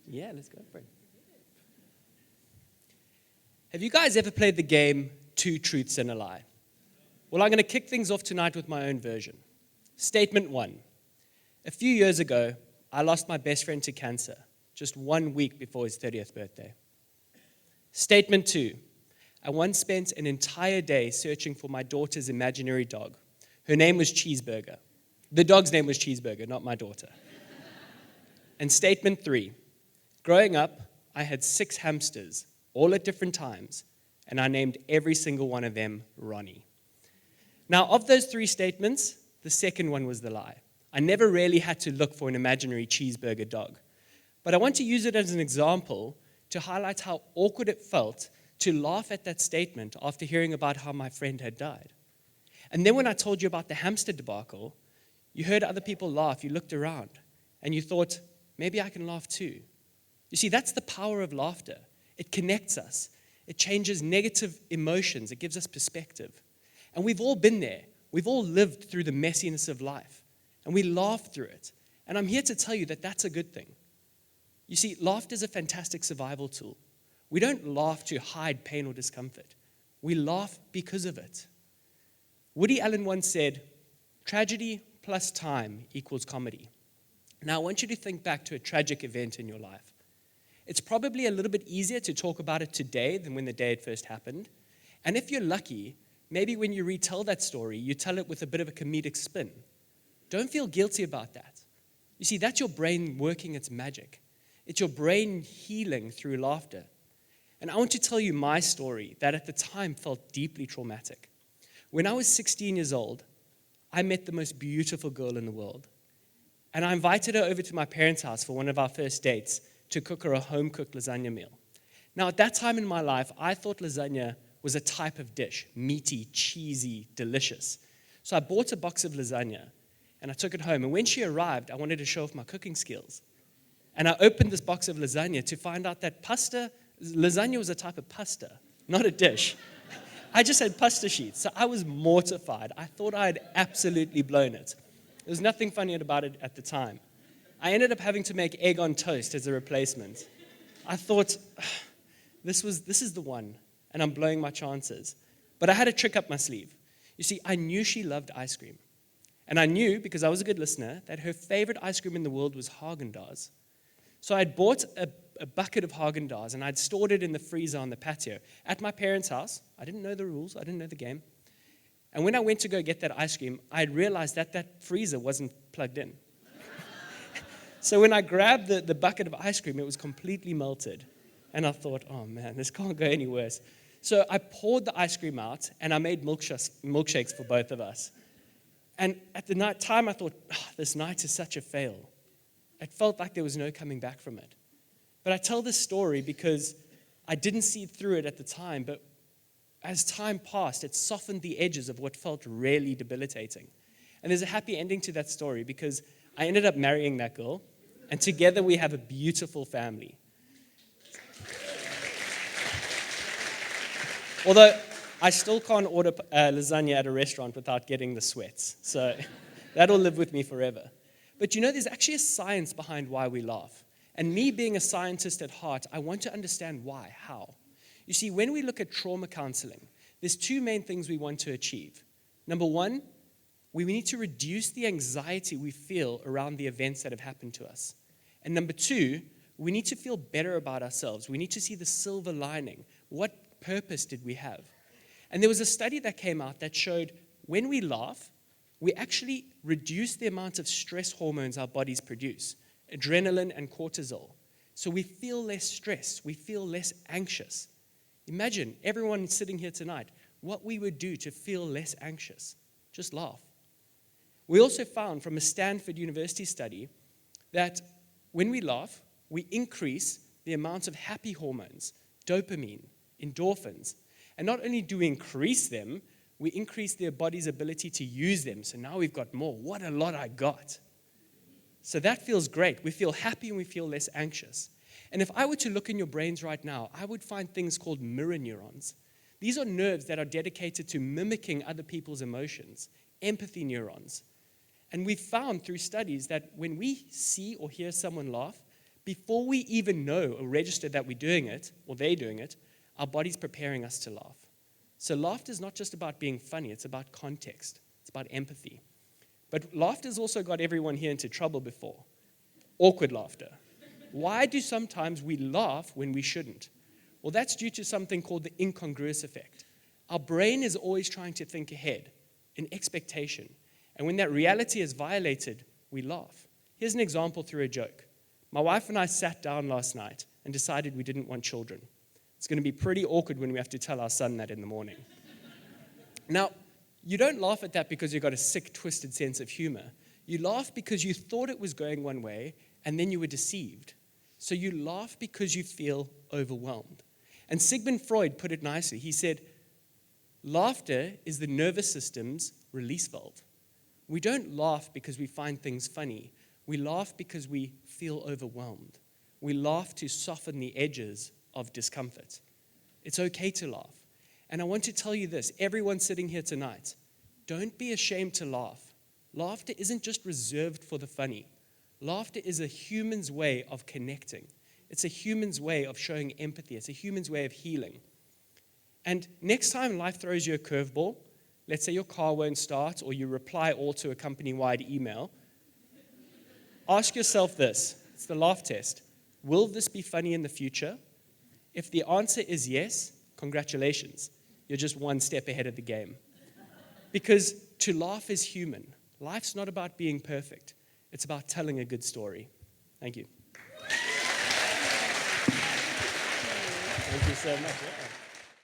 Yeah, let's go for it. Have you guys ever played the game Two Truths and a Lie? Well, I'm going to kick things off tonight with my own version. Statement 1. A few years ago, I lost my best friend to cancer, just 1 week before his 30th birthday. Statement 2. I once spent an entire day searching for my daughter's imaginary dog. Her name was Cheeseburger. The dog's name was Cheeseburger, not my daughter. And statement 3. Growing up, I had 6 hamsters, all at different times, and I named every single one of them Ronnie. Now, of those 3 statements, the second one was the lie. I never really had to look for an imaginary cheeseburger dog. But I want to use it as an example to highlight how awkward it felt to laugh at that statement after hearing about how my friend had died. And then when I told you about the hamster debacle, you heard other people laugh, you looked around, and you thought, maybe I can laugh too. You see, that's the power of laughter. It connects us. It changes negative emotions. It gives us perspective. And we've all been there. We've all lived through the messiness of life. And we laugh through it. And I'm here to tell you that that's a good thing. You see, laughter is a fantastic survival tool. We don't laugh to hide pain or discomfort. We laugh because of it. Woody Allen once said, tragedy plus time equals comedy. Now, I want you to think back to a tragic event in your life. It's probably a little bit easier to talk about it today than when the day it first happened. And if you're lucky, maybe when you retell that story, you tell it with a bit of a comedic spin. Don't feel guilty about that. You see, that's your brain working its magic. It's your brain healing through laughter. And I want to tell you my story that at the time felt deeply traumatic. When I was 16 years old, I met the most beautiful girl in the world. And I invited her over to my parents' house for one of our first dates to cook her a home-cooked lasagna meal. Now, at that time in my life, I thought lasagna was a type of dish, meaty, cheesy, delicious. So I bought a box of lasagna, and I took it home. And when she arrived, I wanted to show off my cooking skills. And I opened this box of lasagna to find out that lasagna was a type of pasta, not a dish. I just had pasta sheets, so I was mortified. I thought I had absolutely blown it. There was nothing funny about it at the time. I ended up having to make egg on toast as a replacement. I thought, this is the one, and I'm blowing my chances. But I had a trick up my sleeve. You see, I knew she loved ice cream. And I knew, because I was a good listener, that her favorite ice cream in the world was Haagen-Dazs. So I'd bought a bucket of Haagen-Dazs, and I'd stored it in the freezer on the patio at my parents' house. I didn't know the rules. I didn't know the game. And when I went to go get that ice cream, I had realized that that freezer wasn't plugged in. So when I grabbed the bucket of ice cream, it was completely melted. And I thought, oh man, this can't go any worse. So I poured the ice cream out, and I made milkshakes for both of us. And at the night time, I thought, this night is such a fail. It felt like there was no coming back from it. But I tell this story because I didn't see through it at the time, but as time passed, it softened the edges of what felt really debilitating. And there's a happy ending to that story because I ended up marrying that girl, and together we have a beautiful family. Although I still can't order lasagna at a restaurant without getting the sweats. So that'll live with me forever. But you know, there's actually a science behind why we laugh. And me being a scientist at heart, I want to understand why, how. You see, when we look at trauma counseling, there's 2 main things we want to achieve. Number 1, we need to reduce the anxiety we feel around the events that have happened to us. And number 2, we need to feel better about ourselves. We need to see the silver lining. What purpose did we have? And there was a study that came out that showed when we laugh, we actually reduce the amount of stress hormones our bodies produce, adrenaline and cortisol. So we feel less stressed, we feel less anxious. Imagine everyone sitting here tonight, what we would do to feel less anxious. Just laugh. We also found from a Stanford University study that when we laugh, we increase the amount of happy hormones, dopamine, endorphins. And not only do we increase them, we increase their body's ability to use them. So now we've got more. What a lot I got. So that feels great. We feel happy and we feel less anxious. And if I were to look in your brains right now, I would find things called mirror neurons. These are nerves that are dedicated to mimicking other people's emotions, empathy neurons. And we've found through studies that when we see or hear someone laugh, Before we even know or register that we're doing it, or they're doing it, our body's preparing us to laugh. So laughter is not just about being funny, it's about context. It's about empathy. But laughter's also got everyone here into trouble before. Awkward laughter. Why do sometimes we laugh when we shouldn't? Well, that's due to something called the incongruous effect. Our brain is always trying to think ahead, in expectation. And when that reality is violated, we laugh. Here's an example through a joke. My wife and I sat down last night and decided we didn't want children. It's going to be pretty awkward when we have to tell our son that in the morning. Now, you don't laugh at that because you've got a sick, twisted sense of humor. You laugh because you thought it was going one way, and then you were deceived. So you laugh because you feel overwhelmed. And Sigmund Freud put it nicely. He said, laughter is the nervous system's release valve. We don't laugh because we find things funny. We laugh because we feel overwhelmed. We laugh to soften the edges of discomfort. It's okay to laugh. And I want to tell you this, everyone sitting here tonight, don't be ashamed to laugh. Laughter isn't just reserved for the funny. Laughter is a human's way of connecting. It's a human's way of showing empathy. It's a human's way of healing. And next time life throws you a curveball, let's say your car won't start or you reply all to a company-wide email, ask yourself this, it's the laugh test. Will this be funny in the future? If the answer is yes, congratulations. You're just one step ahead of the game. Because to laugh is human. Life's not about being perfect. It's about telling a good story. Thank you. Thank you so much. Yeah.